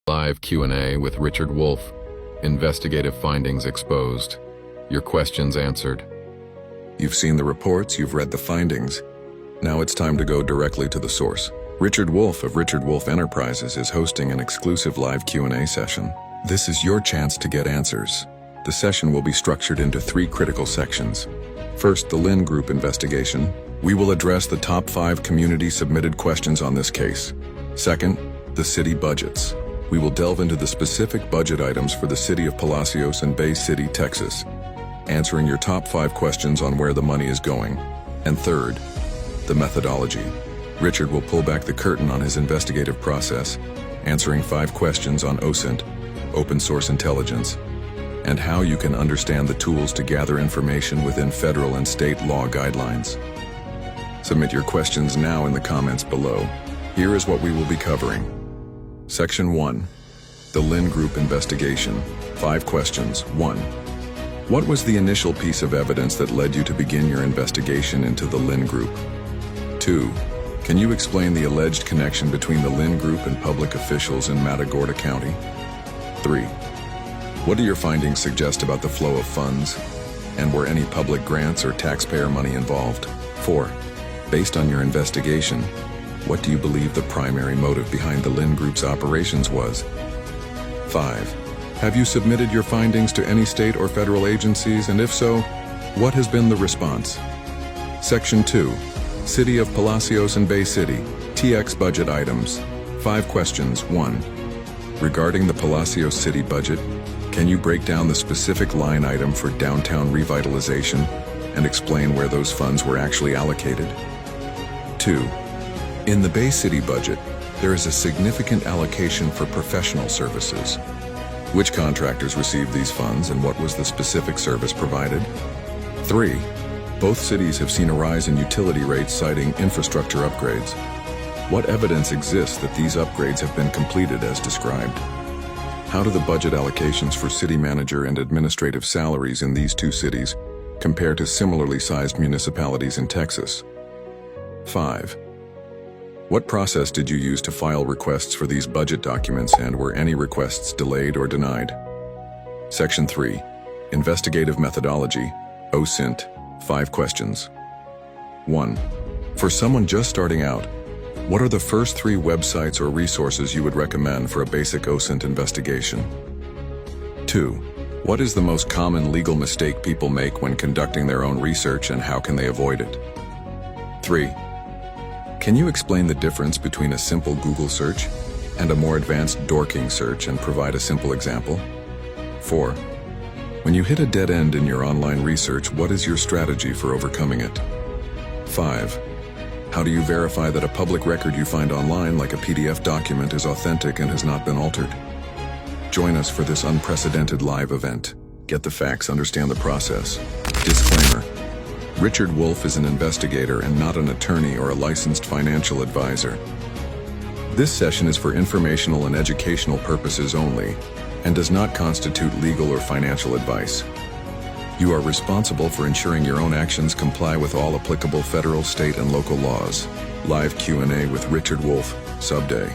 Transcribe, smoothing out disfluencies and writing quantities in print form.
Live Q&A with Richard Wolfe. Investigative findings exposed. Your questions answered. You've seen the reports, you've read the findings. Now it's time to go directly to the source. Richard Wolfe of Richard Wolfe Enterprises is hosting an exclusive live Q&A session. This is your chance to get answers. The session will be structured into 3 critical sections. First, the Lynn Group investigation. We will address the top 5 community-submitted questions on this case. Second, the city budgets. We will delve into the specific budget items for the city of Palacios and Bay City, Texas, answering your top 5 questions on where the money is going. And third, the methodology. Richard will pull back the curtain on his investigative process, answering 5 questions on OSINT, open source intelligence, and how you can understand the tools to gather information within federal and state law guidelines. Submit your questions now in the comments below. Here is what we will be covering. Section 1. The Lynn Group investigation. 5 questions. 1. What was the initial piece of evidence that led you to begin your investigation into the Lynn Group? 2. Can you explain the alleged connection between the Lynn Group and public officials in Matagorda County? 3. What do your findings suggest about the flow of funds? And were any public grants or taxpayer money involved? 4. Based on your investigation, what do you believe the primary motive behind the Lynn Group's operations was? 5. Have you submitted your findings to any state or federal agencies, and if so, what has been the response? Section 2. City of Palacios and Bay City, TX budget items. 5 questions. 1. Regarding the Palacios City budget, can you break down the specific line item for downtown revitalization and explain where those funds were actually allocated? 2. In the Bay City budget, there is a significant allocation for professional services. Which contractors received these funds and what was the specific service provided? 3. Both cities have seen a rise in utility rates citing infrastructure upgrades. What evidence exists that these upgrades have been completed as described? How do the budget allocations for city manager and administrative salaries in these 2 cities compare to similarly sized municipalities in Texas? 5. What process did you use to file requests for these budget documents, and were any requests delayed or denied? Section 3. Investigative methodology, OSINT. 5 questions. 1. For someone just starting out, what are the first 3 websites or resources you would recommend for a basic OSINT investigation? 2. What is the most common legal mistake people make when conducting their own research, and how can they avoid it? 3. Can you explain the difference between a simple Google search and a more advanced dorking search and provide a simple example? 4. When you hit a dead end in your online research, what is your strategy for overcoming it? 5. How do you verify that a public record you find online, like a PDF document, is authentic and has not been altered? Join us for this unprecedented live event. Get the facts, understand the process. Disclaimer. Richard Wolfe is an investigator and not an attorney or a licensed financial advisor. This session is for informational and educational purposes only and does not constitute legal or financial advice. You are responsible for ensuring your own actions comply with all applicable federal, state, and local laws. Live Q&A with Richard Wolfe, Subday.